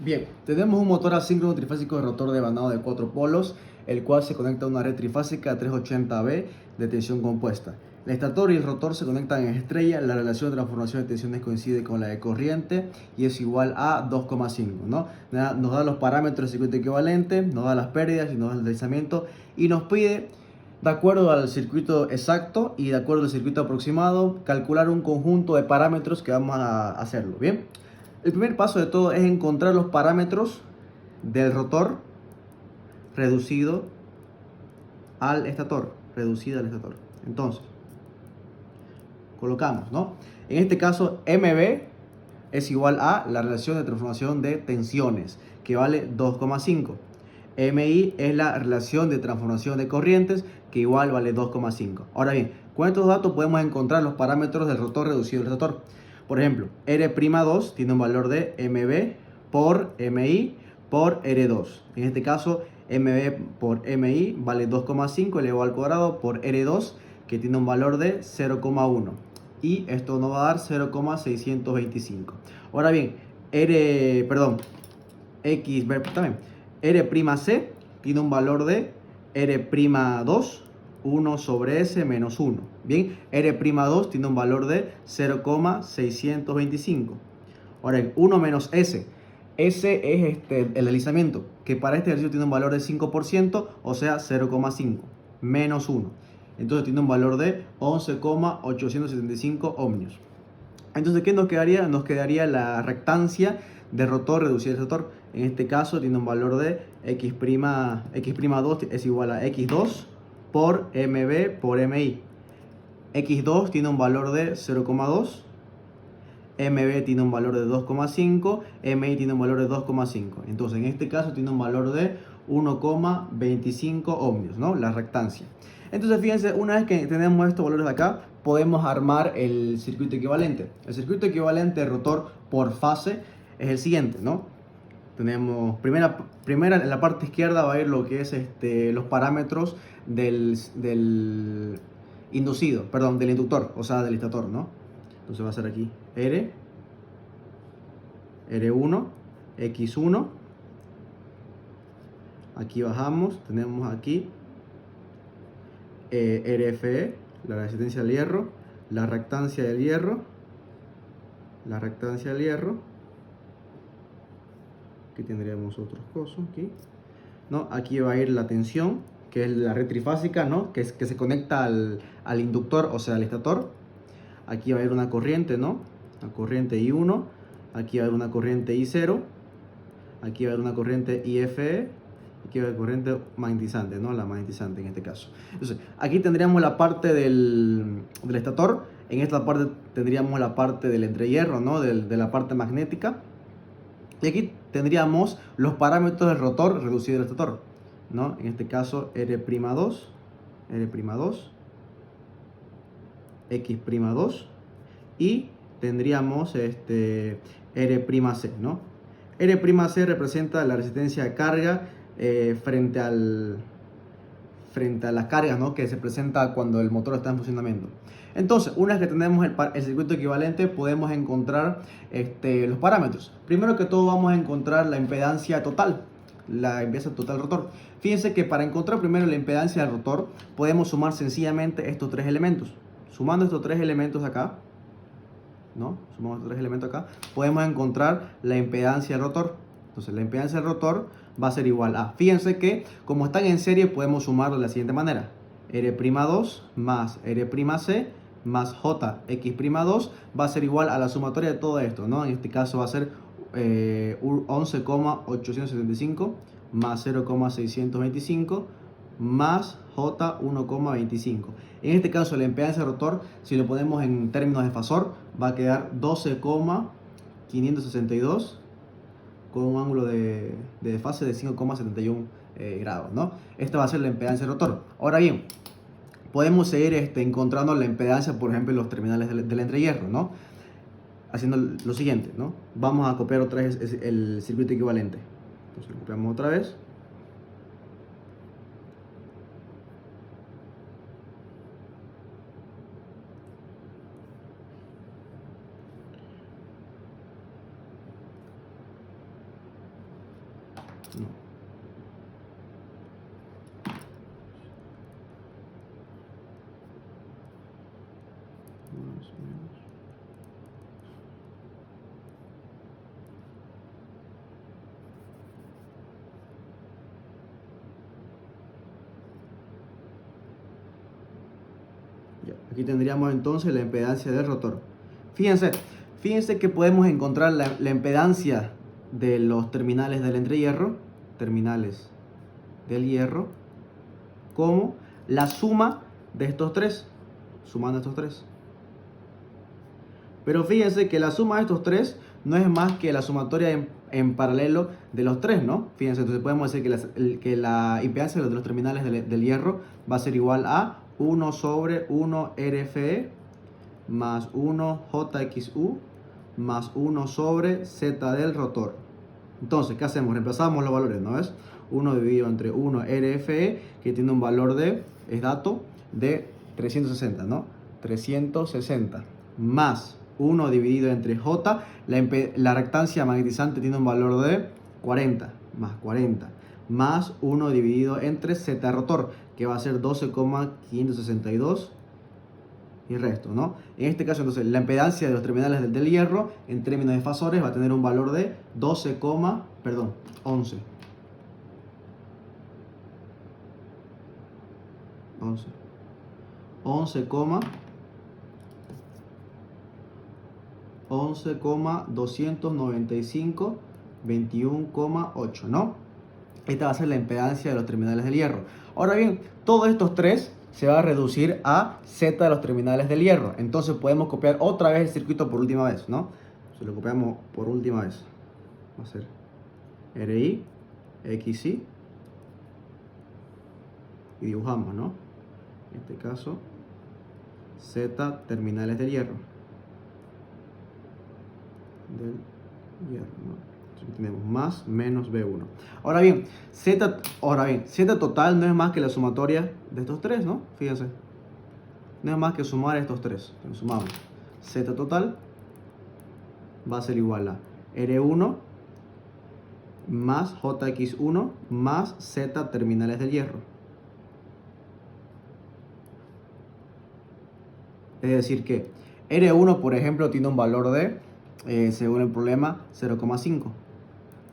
Bien, tenemos un motor asíncrono trifásico de rotor de bandado de 4 polos, el cual se conecta a una red trifásica 380V de tensión compuesta. El estator y el rotor se conectan en estrella, la relación de transformación de tensiones coincide con la de corriente y es igual a 2,5, ¿no? Nos da los parámetros del circuito equivalente, nos da las pérdidas y nos da el deslizamiento y nos pide, de acuerdo al circuito exacto y de acuerdo al circuito aproximado, calcular un conjunto de parámetros que vamos a hacerlo, ¿bien? El primer paso de todo es encontrar los parámetros del rotor reducido al estator. Entonces, colocamos, ¿no? En este caso, MB es igual a la relación de transformación de tensiones, que vale 2,5. MI es la relación de transformación de corrientes, que igual vale 2,5. Ahora bien, con estos datos podemos encontrar los parámetros del rotor reducido del rotor. Por ejemplo, R'2 tiene un valor de MB por MI por R2. En este caso, MB por MI vale 2,5 elevado al cuadrado por R2, que tiene un valor de 0,1. Y esto nos va a dar 0,625. Ahora bien, R'C tiene un valor de R'2, 1 sobre S menos 1. Bien, R'2 tiene un valor de 0,625. Ahora, el 1 menos S. S es el deslizamiento, que para este ejercicio tiene un valor de 5%, o sea, 0,5, menos 1. Entonces tiene un valor de 11,875 ohmios. Entonces, ¿qué nos quedaría? Nos quedaría la rectancia de rotor reducida al rotor. En este caso tiene un valor de x'2 es igual a x2 por mb por mi. x2 tiene un valor de 0,2. MB tiene un valor de 2,5, MI tiene un valor de 2,5. Entonces, en este caso tiene un valor de 1,25 ohmios, ¿no? La rectancia. Entonces, fíjense, una vez que tenemos estos valores de acá, podemos armar el circuito equivalente. El circuito equivalente de rotor por fase es el siguiente, ¿no? Tenemos, primera en la parte izquierda va a ir lo que es los parámetros del inductor, o sea, del estator, ¿no? Entonces va a ser aquí R1, X1. Aquí bajamos, tenemos aquí RFE, la resistencia al hierro, la reactancia del hierro, Aquí tendríamos otros cosas, aquí. ¿No? Aquí va a ir la tensión, que es la red trifásica, ¿no? Que se conecta al inductor, o sea, al estator. Aquí va a ir una corriente, ¿no? La corriente I1. Aquí va a haber una corriente I0. Aquí va a haber una corriente IFE. Aquí va a haber corriente magnetizante, ¿no? La magnetizante en este caso. Entonces, aquí tendríamos la parte del estator. En esta parte tendríamos la parte del entrehierro, ¿no? De la parte magnética. Y aquí tendríamos los parámetros del rotor reducido del estator, ¿no? En este caso, R'2, X'2 y tendríamos R'C, ¿no? R'C representa la resistencia de carga frente a las cargas, ¿no? Que se presenta cuando el motor está en funcionamiento. Entonces, una vez que tenemos el circuito equivalente, podemos encontrar los parámetros. Primero que todo vamos a encontrar la impedancia total del rotor. Fíjense que para encontrar primero la impedancia del rotor, podemos sumar sencillamente estos tres elementos. Sumando estos tres elementos acá, ¿no? Sumamos estos tres elementos acá, podemos encontrar la impedancia del rotor. Entonces, la impedancia del rotor va a ser igual a, fíjense que como están en serie, podemos sumarlo de la siguiente manera: R'2 más R'C más JX'2 va a ser igual a la sumatoria de todo esto, ¿no? En este caso va a ser 11,875 más 0,625 más J 1,25. En este caso, la impedancia del rotor, si lo ponemos en términos de fasor, va a quedar 12,562 con un ángulo de desfase de 5,71 grados, ¿no? Esta va a ser la impedancia del rotor. Ahora bien, podemos seguir encontrando la impedancia, por ejemplo, en los terminales del entrehierro, ¿no? Haciendo lo siguiente, ¿no? Vamos a copiar otra vez el circuito equivalente. Entonces lo copiamos otra vez. No. Más o menos. Ya, aquí tendríamos entonces la impedancia del rotor. Fíjense que podemos encontrar la impedancia de los terminales del entrehierro, terminales del hierro, como la suma de estos tres, sumando estos tres. Pero fíjense que la suma de estos tres no es más que la sumatoria en paralelo de los tres, ¿no? Fíjense, entonces podemos decir que la impedancia de los terminales del hierro va a ser igual a 1 sobre 1 RFE más 1 JXU más 1 sobre Z del rotor. Entonces, ¿qué hacemos? Reemplazamos los valores, ¿no ves? 1 dividido entre 1 RFE, que tiene un valor de, es dato, de 360, ¿no? 360 más 1 dividido entre J, la reactancia magnetizante tiene un valor de 40, más 1 dividido entre Z rotor, que va a ser 12,562 y resto, ¿no? En este caso, entonces, la impedancia de los terminales del hierro, en términos de fasores, va a tener un valor de 11. 11,295 21,8, ¿no? Esta va a ser la impedancia de los terminales del hierro. Ahora bien, todos estos tres se va a reducir a Z de los terminales del hierro. Entonces podemos copiar otra vez el circuito por última vez, ¿no? Se lo copiamos por última vez. Va a ser RI, XI. Y dibujamos, ¿no? En este caso, Z terminales del hierro. ¿No? Tenemos más menos B1. Ahora bien, Z total no es más que la sumatoria de estos tres, ¿no? Fíjense. No es más que sumar estos tres. Entonces, sumamos. Z total va a ser igual a R1 más JX1 más Z terminales del hierro. Es decir que R1, por ejemplo, tiene un valor de, según el problema, 0,5.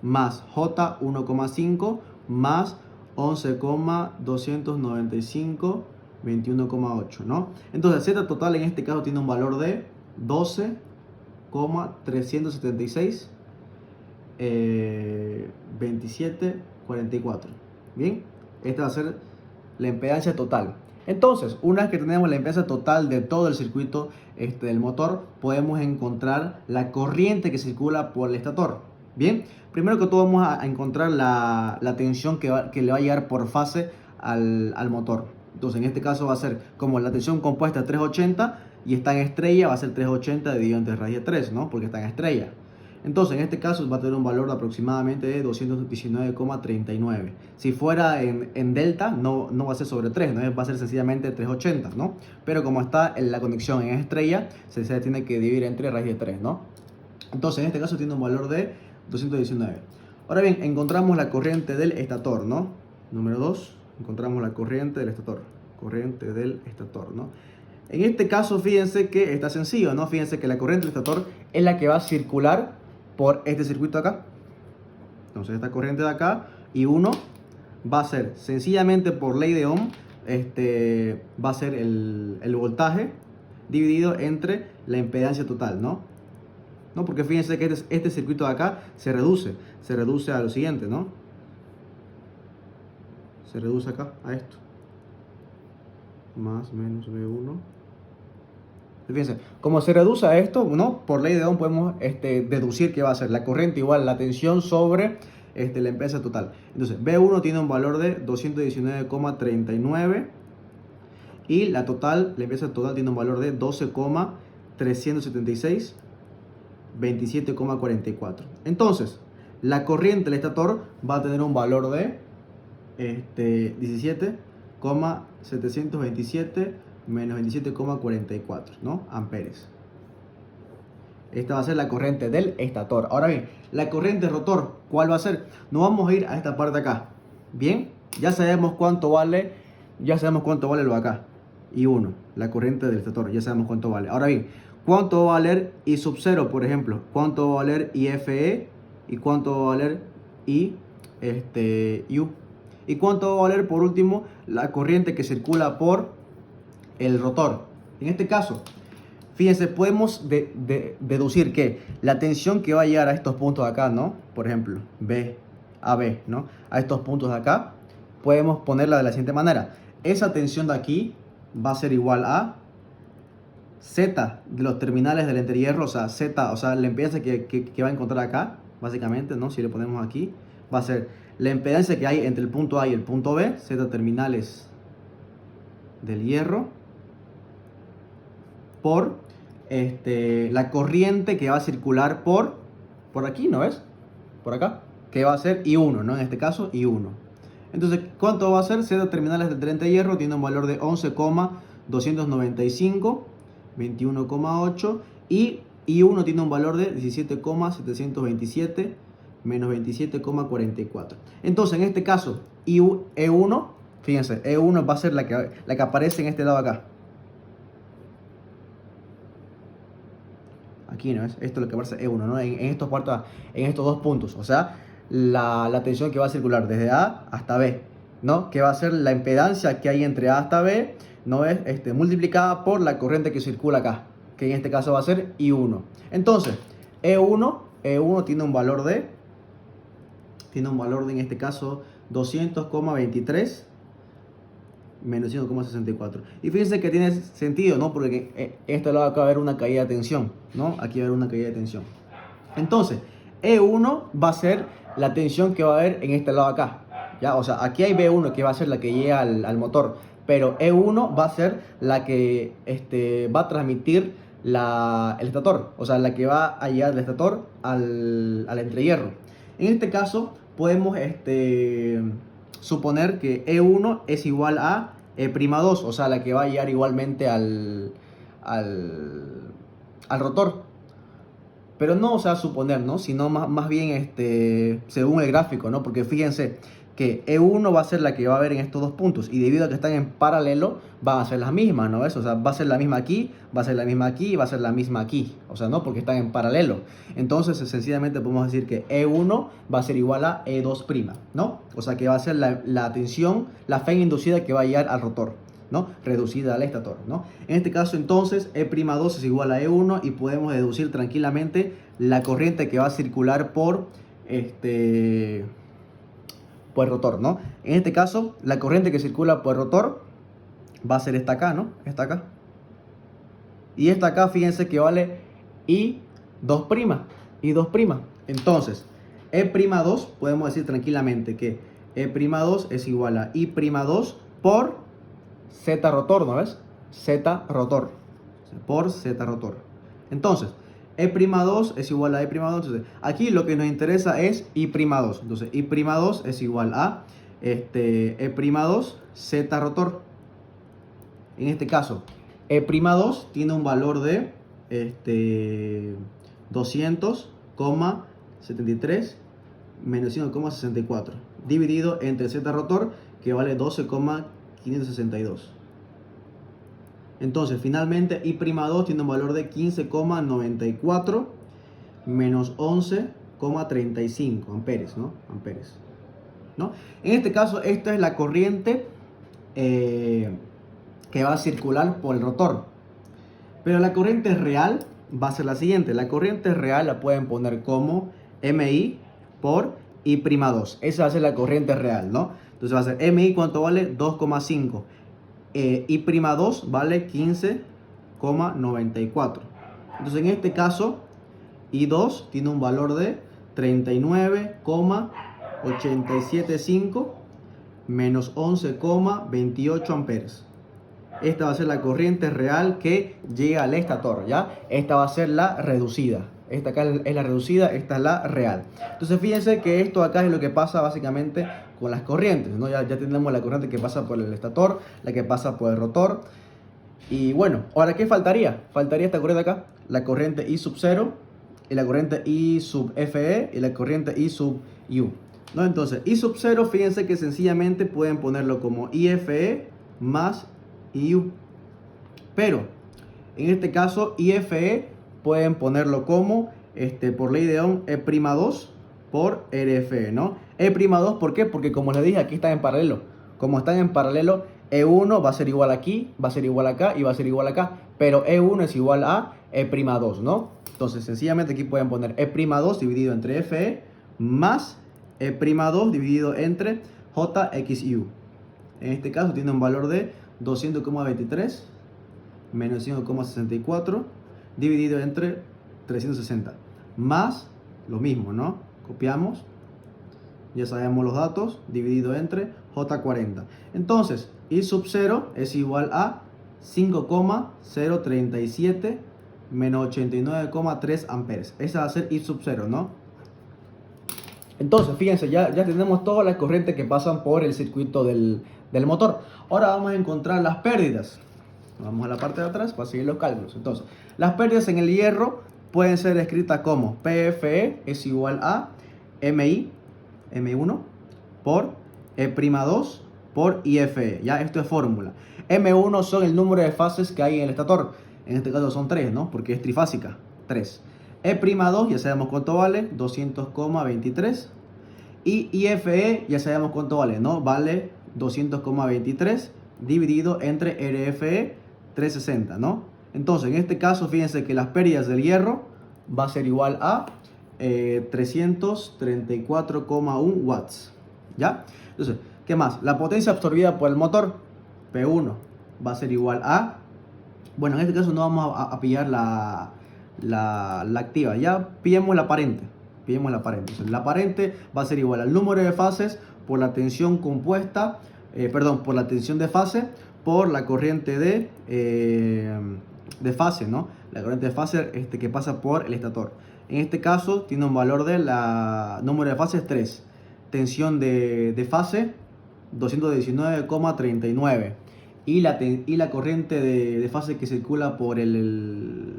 Más J 1,5 más 11,295 21,8, ¿no? Entonces Z total en este caso tiene un valor de 12,376 27,44. Bien, esta va a ser la impedancia total. Entonces, una vez que tenemos la impedancia total de todo el circuito del motor, podemos encontrar la corriente que circula por el estator. Bien, primero que todo vamos a encontrar la tensión que le va a llegar por fase al motor. Entonces en este caso va a ser como la tensión compuesta 380 y está en estrella, va a ser 380 dividido entre raíz de 3, ¿no? Porque está en estrella. Entonces en este caso va a tener un valor de aproximadamente de 219,39. Si fuera en delta no va a ser sobre 3, ¿no? Va a ser sencillamente 380, ¿no? Pero como está en la conexión en estrella, se tiene que dividir entre raíz de 3, ¿no? Entonces en este caso tiene un valor de 219. Ahora bien, encontramos la corriente del estator, ¿no? Número 2, encontramos la corriente del estator. Corriente del estator, ¿no? En este caso, fíjense que está sencillo, ¿no? Fíjense que la corriente del estator es la que va a circular por este circuito acá. Entonces esta corriente de acá y uno va a ser sencillamente por ley de Ohm, va a ser el voltaje dividido entre la impedancia total, ¿no? ¿No? Porque fíjense que este circuito de acá se reduce a lo siguiente, ¿no? Se reduce acá a esto. Más menos B1. Fíjense, como se reduce a esto, ¿no? Por ley de Ohm podemos deducir que va a ser la corriente igual la tensión sobre la impedancia total. Entonces, B1 tiene un valor de 219,39 y la impedancia total tiene un valor de 12,376 27,44. Entonces, la corriente del estator va a tener un valor de 17,727 menos 27,44, ¿no? Amperes. Esta va a ser la corriente del estator. Ahora bien, la corriente rotor, ¿cuál va a ser? Nos vamos a ir a esta parte de acá. Bien, ya sabemos cuánto vale lo de acá. I1, la corriente del estator, ya sabemos cuánto vale. Ahora bien, ¿cuánto va a valer I sub 0, por ejemplo? ¿Cuánto va a valer IFE? ¿Y cuánto va a valer I, U? ¿Y cuánto va a valer, por último, la corriente que circula por el rotor? En este caso, fíjense, podemos deducir que la tensión que va a llegar a estos puntos de acá, ¿no? Por ejemplo, B a B, ¿no? A estos puntos de acá, podemos ponerla de la siguiente manera. Esa tensión de aquí va a ser igual a Z de los terminales del entrehierro, o sea, Z, o sea, la impedancia que va a encontrar acá, básicamente, ¿no? Si le ponemos aquí, va a ser la impedancia que hay entre el punto A y el punto B, Z terminales del hierro, por la corriente que va a circular por aquí, ¿no ves? Por acá, que va a ser I1, ¿no? En este caso, I1. Entonces, ¿cuánto va a ser? Z terminales del tren de hierro tiene un valor de 11,295, 21,8, y I1 tiene un valor de 17,727, menos 27,44. Entonces, en este caso, E1, fíjense, E1 va a ser la que aparece en este lado acá. Aquí, ¿no es? Esto es lo que aparece E1, ¿no? En estos dos puntos. O sea, la tensión que va a circular desde A hasta B, ¿no? Que va a ser la impedancia que hay entre A hasta B, ¿no es? Multiplicada por la corriente que circula acá, que en este caso va a ser I1. Entonces, E1 tiene un valor de, en este caso, 200,23 menos 5,64. Y fíjense que tiene sentido, ¿no? Porque este lado acá va a haber una caída de tensión, ¿no? Aquí va a haber una caída de tensión. Entonces, E1 va a ser la tensión que va a haber en este lado acá, ¿ya? O sea, aquí hay B1 que va a ser la que llega al motor, pero E1 va a ser la que va a transmitir el estator, o sea, la que va a llegar del estator al entrehierro. En este caso, podemos suponer que E1 es igual a E'2, o sea, la que va a llegar igualmente al rotor. Pero no, o sea, suponer, ¿no? Sino más bien según el gráfico, ¿no? Porque fíjense que E1 va a ser la que va a haber en estos dos puntos, y debido a que están en paralelo, van a ser las mismas, ¿no ves? O sea, va a ser la misma aquí, va a ser la misma aquí y va a ser la misma aquí. O sea, ¿no? Porque están en paralelo. Entonces, sencillamente podemos decir que E1 va a ser igual a E2', ¿no? O sea, que va a ser la tensión, la fe inducida que va a llegar al rotor, ¿no? Reducida al estator, ¿no? En este caso, entonces, E'2 es igual a E1, y podemos deducir tranquilamente la corriente que va a circular por el rotor, ¿no? En este caso, la corriente que circula por el rotor va a ser esta acá, ¿no? Esta acá. Y esta acá, fíjense que vale I2'. Entonces, E'2, podemos decir tranquilamente que E'2 es igual a I'2 por Z rotor, ¿no ves? Z rotor. Por Z rotor. Entonces, E'2 es igual a E'2. Entonces, aquí lo que nos interesa es I'2. Entonces, I'2 es igual a E'2 Z rotor. En este caso, E'2 tiene un valor de 200,73 menos 5,64 dividido entre Z rotor, que vale 12,562. Entonces, finalmente, I'2 tiene un valor de 15,94 menos 11,35 amperes, ¿no? Amperes, ¿no? En este caso, esta es la corriente que va a circular por el rotor. Pero la corriente real va a ser la siguiente. La corriente real la pueden poner como MI por I'2. Esa va a ser la corriente real, ¿no? Entonces va a ser MI, ¿cuánto vale? 2,5. I'2 vale 15,94. Entonces, en este caso, I2 tiene un valor de 39,875 menos 11,28 amperes. Esta va a ser la corriente real que llega al estator, ¿ya? Esta va a ser la reducida. Esta acá es la reducida, esta es la real. Entonces, fíjense que esto acá es lo que pasa básicamente con las corrientes, ¿no? Ya tenemos la corriente que pasa por el estator, la que pasa por el rotor. Y bueno, ahora ¿qué faltaría? Faltaría esta corriente acá, la corriente I sub 0, y la corriente I sub FE, y la corriente I sub U. ¿No? Entonces, I sub 0, fíjense que sencillamente pueden ponerlo como IFE más IU. Pero, en este caso, IFE pueden ponerlo como, por ley de Ohm, E'2 por RFE, ¿no? E'2, ¿por qué? Porque como les dije, aquí están en paralelo. Como están en paralelo, E1 va a ser igual aquí, va a ser igual acá y va a ser igual acá. Pero E1 es igual a E'2, ¿no? Entonces, sencillamente aquí pueden poner E'2 dividido entre FE más E'2 dividido entre JXU. En este caso tiene un valor de 200,23 menos 5,64 dividido entre 360 más lo mismo, ¿no? Copiamos, ya sabemos los datos, dividido entre J40. Entonces, I sub 0 es igual a 5,037 menos 89,3 amperes. Esa va a ser I sub 0, ¿no? Entonces, fíjense, ya tenemos todas las corrientes que pasan por el circuito del motor. Ahora vamos a encontrar las pérdidas. Vamos a la parte de atrás para seguir los cálculos. Entonces, las pérdidas en el hierro pueden ser escritas como PFE es igual a M1 por E'2 por IFE. Ya, esto es fórmula. M1 son el número de fases que hay en el estator. En este caso son 3, ¿no? Porque es trifásica. 3. E'2 ya sabemos cuánto vale, 200,23. Y IFE ya sabemos cuánto vale, ¿no? Vale 200,23 dividido entre RFE 360, ¿no? Entonces, en este caso, fíjense que las pérdidas del hierro va a ser igual a 334,1 watts, ¿ya? Entonces, ¿qué más? La potencia absorbida por el motor, P1, va a ser igual a... Bueno, en este caso no vamos a pillar la activa, ya pillemos la aparente. Pillemos la aparente. Entonces, la aparente va a ser igual al número de fases por la tensión compuesta, por la tensión de fase por la corriente de fase, ¿no? La corriente de fase que pasa por el estator. En este caso tiene un valor de la número de fases 3. Tensión de fase 219,39. Y la corriente de fase que circula por el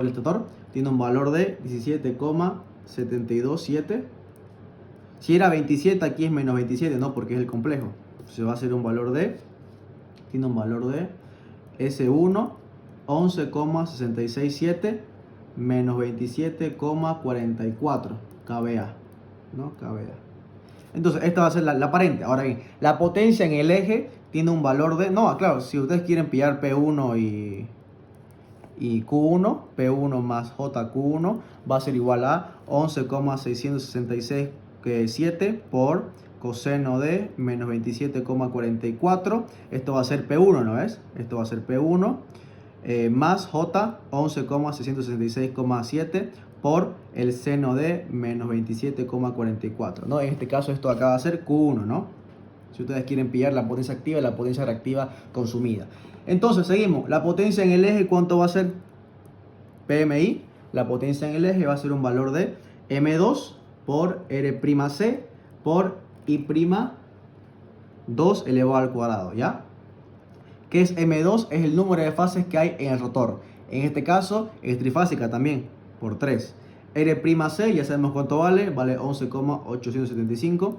estator tiene un valor de 17,727. Si era 27, aquí es menos 27, ¿no? Porque es el complejo. Se va a hacer un valor de... Tiene un valor de S1, 11,667 menos 27,44 kVA, ¿no? kVA. Entonces, esta va a ser la aparente. Ahora bien, la potencia en el eje tiene un valor de... No, claro, si ustedes quieren pillar P1 y Q1, P1 más JQ1 va a ser igual a 11,666,7 por coseno de menos 27,44. Esto va a ser P1, ¿no es? Esto va a ser P1 más J 11,666,7 por el seno de menos 27,44, ¿no? En este caso esto acá va a ser Q1, ¿no? Si ustedes quieren pillar la potencia activa y la potencia reactiva consumida. Entonces seguimos. La potencia en el eje, ¿cuánto va a ser? PMI. La potencia en el eje va a ser un valor de M2 por R'C por I'2 elevado al cuadrado, ¿ya? ¿Qué es M2? Es el número de fases que hay en el rotor. En este caso es trifásica también, por 3. R'C, ya sabemos cuánto vale, vale 11,875.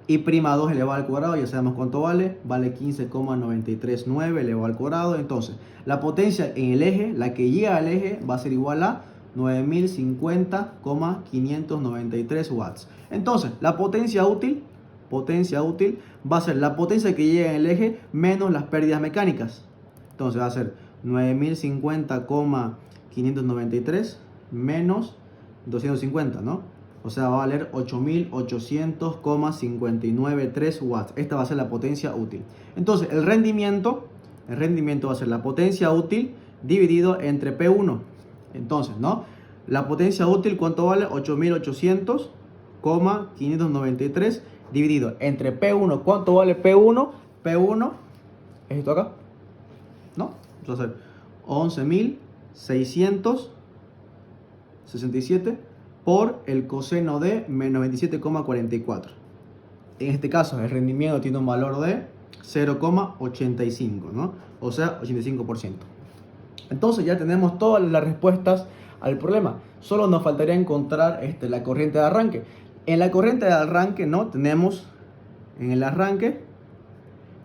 I'2 elevado al cuadrado, ya sabemos cuánto vale, vale 15,939 elevado al cuadrado. Entonces, la potencia en el eje, la que llega al eje, va a ser igual a 9050,593 watts. Entonces, la potencia útil va a ser la potencia que llega en el eje menos las pérdidas mecánicas. Entonces va a ser 9050,593 menos 250, ¿no? O sea, va a valer 8800,593 watts. Esta va a ser la potencia útil. Entonces, el rendimiento va a ser la potencia útil dividido entre P1. Entonces, ¿no? La potencia útil, ¿cuánto vale? 8800,593 dividido entre P1. ¿Cuánto vale P1? P1 es esto acá, ¿no? Va a ser 11.667 por el coseno de menos 27,44. En este caso, el rendimiento tiene un valor de 0,85, ¿no? O sea, 85%. Entonces ya tenemos todas las respuestas al problema. Solo nos faltaría encontrar la corriente de arranque. En la corriente de arranque, ¿no? Tenemos en el arranque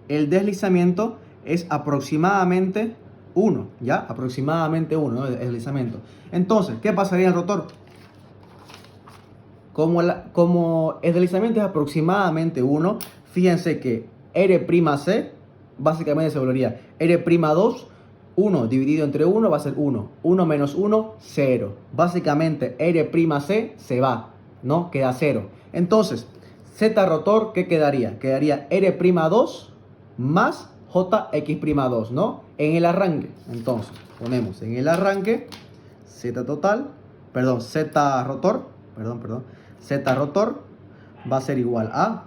el deslizamiento es aproximadamente 1, ¿ya? Aproximadamente 1, ¿no? El deslizamiento. Entonces, ¿qué pasaría en el rotor? Como el deslizamiento es aproximadamente 1, fíjense que R'C básicamente se volvería R'2, 1 dividido entre 1 va a ser 1. 1 menos 1, 0. Básicamente R'C se va, ¿no? Queda 0. Entonces, Z rotor, ¿qué quedaría? Quedaría R'2 más JX'2, ¿no? En el arranque. Entonces, ponemos en el arranque Z total, perdón, Z rotor, Z rotor va a ser igual a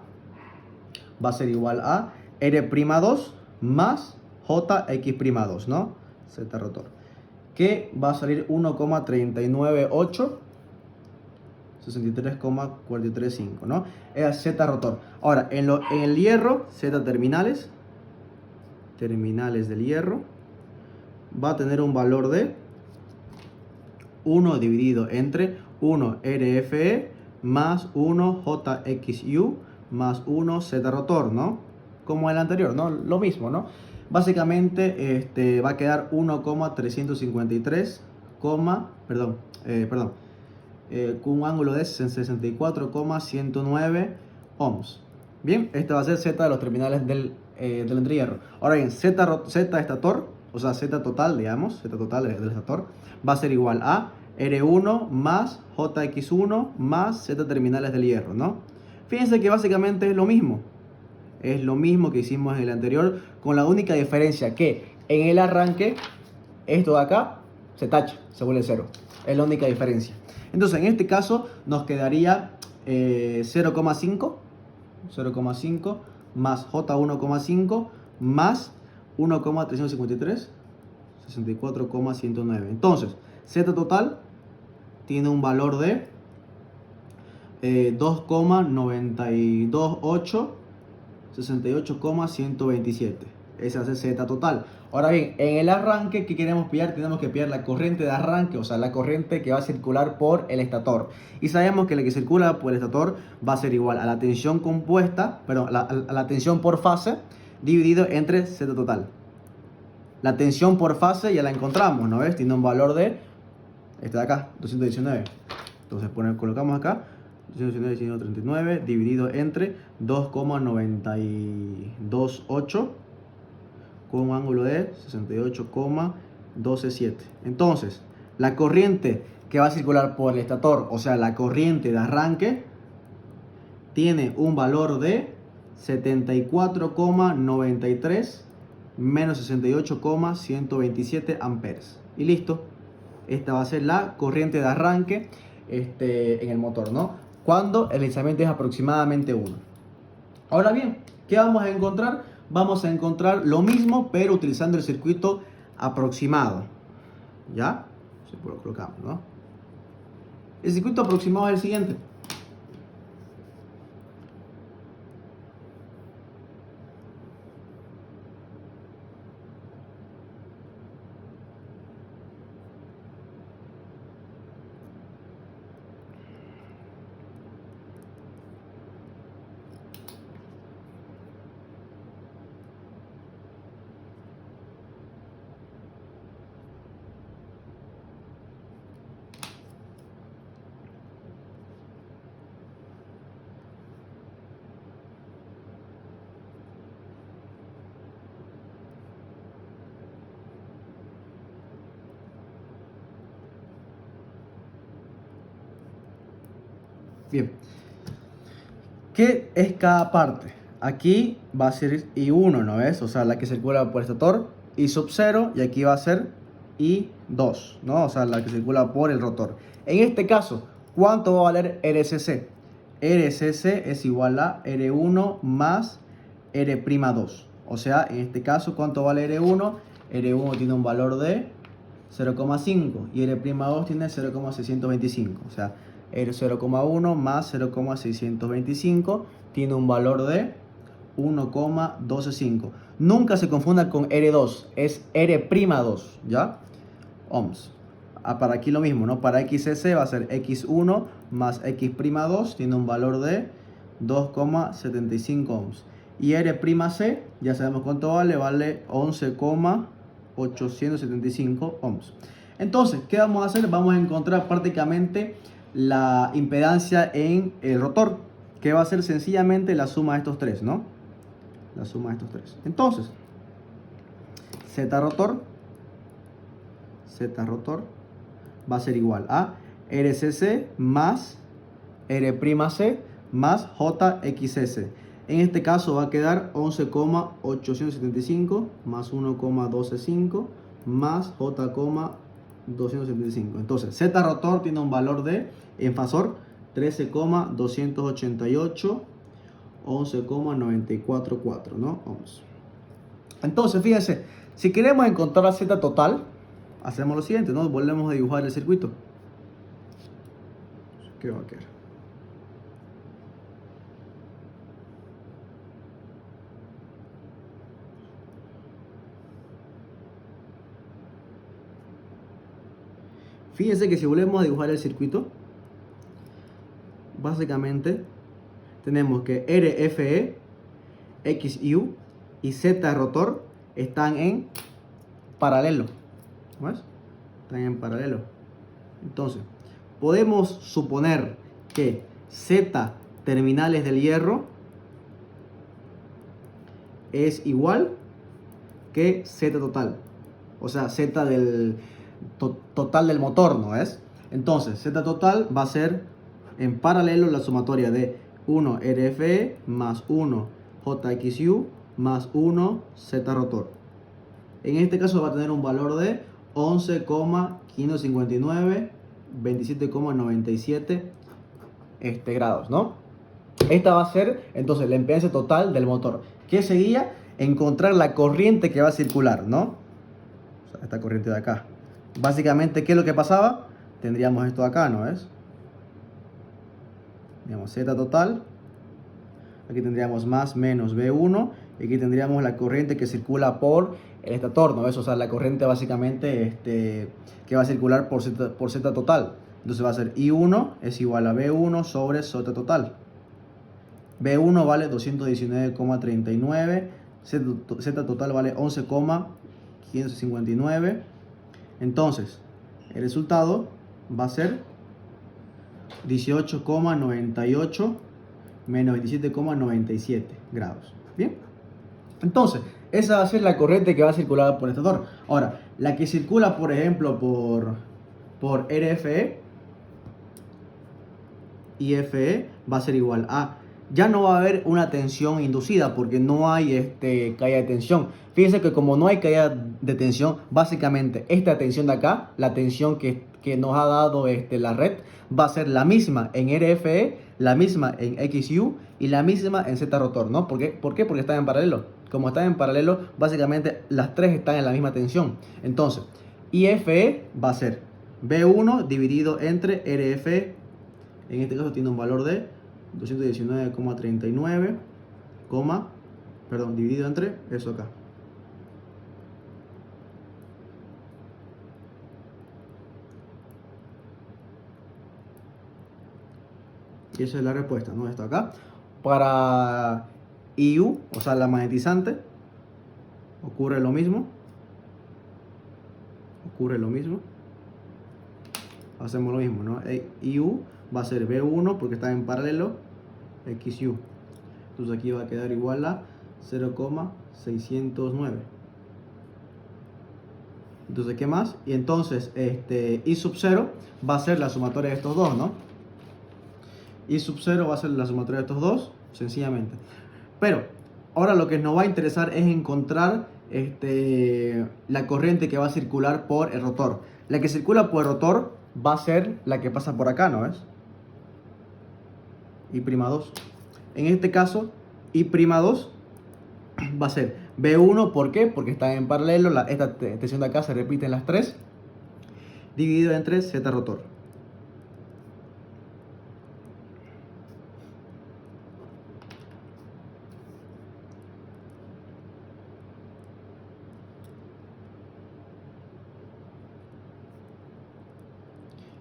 R'2 más JX'2, ¿no? Z rotor, que va a salir 1,398 63,435, ¿no? Es Z rotor. Ahora, en el hierro, Z terminales del hierro, va a tener un valor de 1 dividido entre 1 RFE más 1 JXU más 1 Z rotor, ¿no? Como el anterior, ¿no? Lo mismo, ¿no? Básicamente va a quedar 1,353, con un ángulo de 64,109 ohms. Bien, este va a ser Z de los terminales del entrehierro. Ahora bien, Z estator, o sea, Z total, digamos, Z total del estator, va a ser igual a R1 más JX1 más Z terminales del hierro, ¿no? Fíjense que básicamente es lo mismo. Es lo mismo que hicimos en el anterior, con la única diferencia que en el arranque, esto de acá se tacha, se vuelve 0. Es la única diferencia. Entonces, en este caso, nos quedaría 0,5 más J1,5 más 1,353, 64,109. Entonces, Z total tiene un valor de 2,928, 68,127. Ese hace Z total. Ahora bien, en el arranque, ¿qué queremos pillar? Tenemos que pillar la corriente de arranque, o sea, la corriente que va a circular por el estator. Y sabemos que la que circula por el estator va a ser igual a la tensión compuesta, perdón, a la tensión por fase dividido entre Z total. La tensión por fase ya la encontramos, ¿no ves? Tiene un valor de, este de acá, 219. Entonces colocamos acá 219 dividido entre 2,928 con un ángulo de 68,127. Entonces, la corriente que va a circular por el estator, o sea, la corriente de arranque, tiene un valor de 74,93 menos 68,127 amperes. Y listo. Esta va a ser la corriente de arranque en el motor, ¿no? Cuando el deslizamiento es aproximadamente 1. Ahora bien, ¿qué vamos a encontrar? Vamos a encontrar lo mismo, pero utilizando el circuito aproximado. ¿Ya? Se lo colocamos, ¿no? El circuito aproximado es el siguiente. Bien, ¿qué es cada parte? Aquí va a ser I1, ¿no ves? O sea, la que circula por el estator, I sub 0, y aquí va a ser I2, ¿no? O sea, la que circula por el rotor. En este caso, ¿cuánto va a valer RCC? RCC es igual a R1 más R'2. O sea, en este caso, ¿cuánto vale R1? R1 tiene un valor de 0,5 y R'2 tiene 0,625. O sea, R 0,1 más 0,625 tiene un valor de 1,125. Nunca se confunda con R2, es R'2, ¿ya? Ohms. Para aquí lo mismo, ¿no? Para XC va a ser X1 más X'2, tiene un valor de 2,75 ohms. Y R'C, ya sabemos cuánto vale, vale 11,875 ohms. Entonces, ¿qué vamos a hacer? Vamos a encontrar prácticamente la impedancia en el rotor, que va a ser sencillamente la suma de estos tres, ¿no? La suma de estos tres. Entonces, Z rotor va a ser igual a RCC más R'C más JXS. En este caso va a quedar 11,875 más 1,125 más J,275. Entonces, Z rotor tiene un valor de, en fasor, 13,288, 11,944, ¿no? Ohms. Entonces, fíjense, si queremos encontrar la Z total, hacemos lo siguiente, ¿no? Volvemos a dibujar el circuito. ¿Qué va a quedar? Fíjense que si volvemos a dibujar el circuito, básicamente tenemos que RFE, XU y Z rotor están en paralelo. ¿Ves? Están en paralelo. Entonces, podemos suponer que Z terminales del hierro es igual que Z total. O sea, Z del total del motor, ¿no es? Entonces, Z total va a ser en paralelo la sumatoria de 1 RFE más 1 JXU más 1 Z rotor. En este caso va a tener un valor de 11,559, 27,97 grados, ¿no? Esta va a ser entonces la impedancia total del motor. ¿Qué seguía? Encontrar la corriente que va a circular, ¿no? O sea, esta corriente de acá. Básicamente, ¿qué es lo que pasaba? Tendríamos esto acá, ¿no es? Tendríamos Z total. Aquí tendríamos más menos V1. Y aquí tendríamos la corriente que circula por el estator, ¿no es? O sea, la corriente básicamente que va a circular por Z total. Entonces va a ser I1 es igual a V1 sobre Z total. V1 vale 219,39. Z total vale 11,559. Entonces, el resultado va a ser 18,98 menos 27,97 grados. Bien. Entonces, esa va a ser la corriente que va a circular por el estator. Ahora, la que circula, por ejemplo, por RFE y FE va a ser igual a... Ya no va a haber una tensión inducida porque no hay caída de tensión. Fíjense que como no hay caída de tensión, básicamente esta tensión de acá, la tensión que nos ha dado la red, va a ser la misma en RFE, la misma en XU y la misma en Z rotor, ¿no? ¿Por qué? Porque están en paralelo. Como están en paralelo, básicamente las tres están en la misma tensión. Entonces, IFE va a ser V1 dividido entre RFE. En este caso tiene un valor de 219,39, dividido entre eso acá. Y esa es la respuesta, ¿no? Esto acá. Para IU, o sea, la magnetizante, ocurre lo mismo. Hacemos lo mismo, ¿no? IU va a ser V1 porque está en paralelo, XU. Entonces aquí va a quedar igual a 0,609. Entonces, ¿qué más? Y entonces, I sub 0 va a ser la sumatoria de estos dos, ¿no? I sub 0 va a ser la sumatoria de estos dos, sencillamente. Pero, ahora lo que nos va a interesar es encontrar la corriente que va a circular por el rotor. La que circula por el rotor va a ser la que pasa por acá, ¿no es? I'2. En este caso, I'2 va a ser V1, ¿por qué? Porque están en paralelo, esta tensión de acá se repite en las tres, dividido entre Z rotor.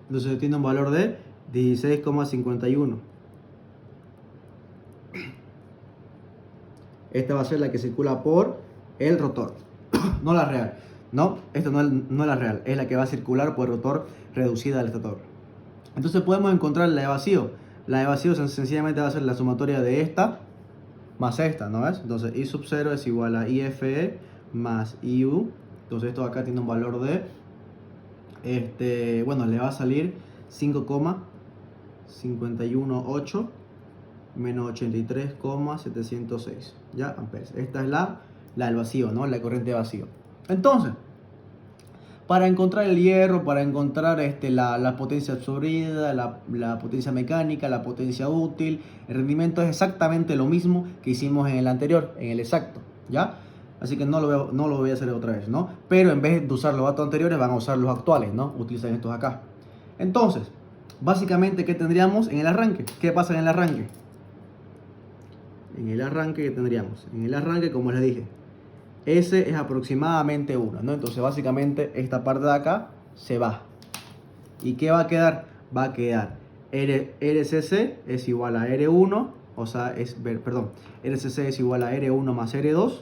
Entonces tiene un valor de 16,51. Esta va a ser la que circula por el rotor, no la real. No, esto no es la real, es la que va a circular por el rotor reducida del estator. Entonces podemos encontrar la de vacío. La de vacío sencillamente va a ser la sumatoria de esta más esta, ¿no ves? Entonces I sub 0 es igual a IFE más IU. Entonces esto acá tiene un valor de, bueno, le va a salir 5,518 menos 83,706, ¿ya? Amperes. Esta es la del vacío, ¿no? La corriente de vacío. Entonces, para encontrar el hierro, para encontrar la potencia absorbida, la potencia mecánica, la potencia útil, el rendimiento es exactamente lo mismo que hicimos en el anterior, en el exacto, ¿ya? Así que no lo voy a hacer otra vez, ¿no? Pero en vez de usar los datos anteriores, van a usar los actuales, ¿no? Utilizan estos acá. Entonces, básicamente, ¿qué tendríamos en el arranque? ¿Qué pasa en el arranque? En el arranque, ¿qué tendríamos? En el arranque, como les dije, S es aproximadamente 1, ¿no? Entonces, básicamente, esta parte de acá se va. ¿Y qué va a quedar? Va a quedar RCC es igual a R1, o sea, RCC es igual a R1 más R2,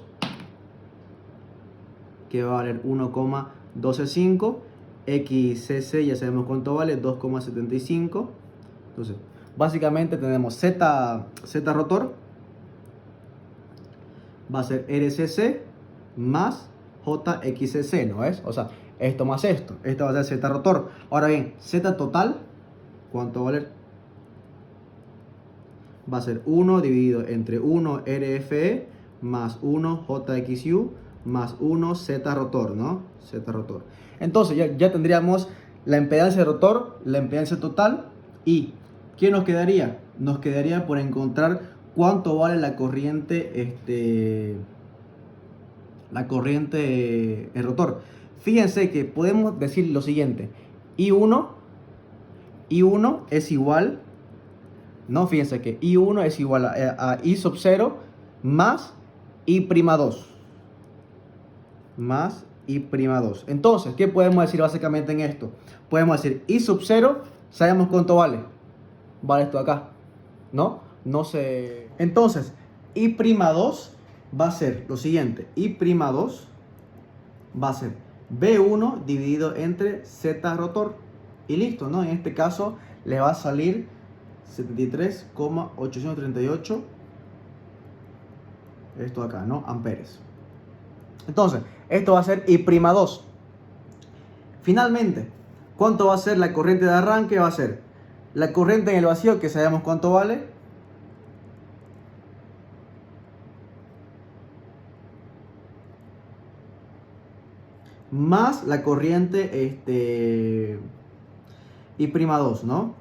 que va a valer 1,125. XCC ya sabemos cuánto vale, 2,75. Entonces, básicamente tenemos Z rotor, va a ser RCC más JXCC, ¿no es? O sea, esto más esto va a ser Z rotor. Ahora bien, Z total, ¿cuánto va a valer? Va a ser 1 dividido entre 1 RFE más 1 JXU más 1 Z rotor, ¿no? Z rotor. Entonces ya tendríamos la impedancia de rotor, la impedancia total. ¿Y qué nos quedaría? Nos quedaría por encontrar cuánto vale la corriente, el rotor. Fíjense que podemos decir lo siguiente: I1 es igual, no, fíjense que I1 es igual a I sub 0 más I'2 más I'2. Entonces, ¿qué podemos decir básicamente en esto? Podemos decir I sub 0, sabemos cuánto vale. Vale esto acá, ¿no? No sé. Entonces, I'2 va a ser lo siguiente: I'2 va a ser B1 dividido entre Z rotor. Y listo, ¿no? En este caso le va a salir 73,838. Esto acá, ¿no? Amperes. Entonces, esto va a ser I'2. Finalmente, ¿cuánto va a ser la corriente de arranque? Va a ser la corriente en el vacío, que sabemos cuánto vale, más la corriente I'2, ¿no?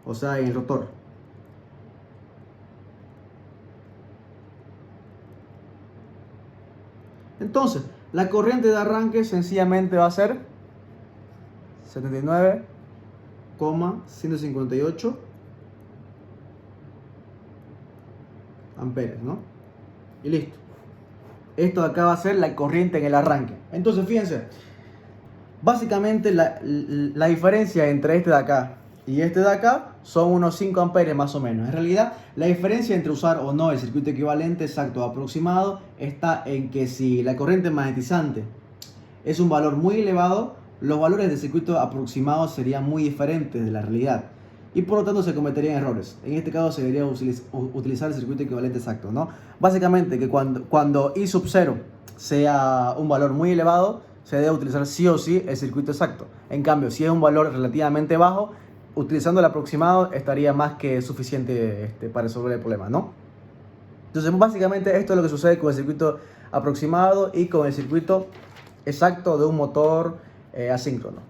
O sea, en el rotor. Entonces, la corriente de arranque sencillamente va a ser 79,158 amperes, ¿no? Y listo. Esto de acá va a ser la corriente en el arranque. Entonces, fíjense, básicamente la diferencia entre este de acá y este de acá son unos 5 amperes más o menos. En realidad, la diferencia entre usar o no el circuito equivalente exacto o aproximado está en que si la corriente magnetizante es un valor muy elevado, los valores del circuito aproximado serían muy diferentes de la realidad y por lo tanto se cometerían errores. En este caso se debería utilizar el circuito equivalente exacto, ¿no? Básicamente que cuando I sub 0 sea un valor muy elevado, se debe utilizar sí o sí el circuito exacto. En cambio, si es un valor relativamente bajo, utilizando el aproximado estaría más que suficiente para resolver el problema, ¿no? Entonces, básicamente esto es lo que sucede con el circuito aproximado y con el circuito exacto de un motor asíncrono.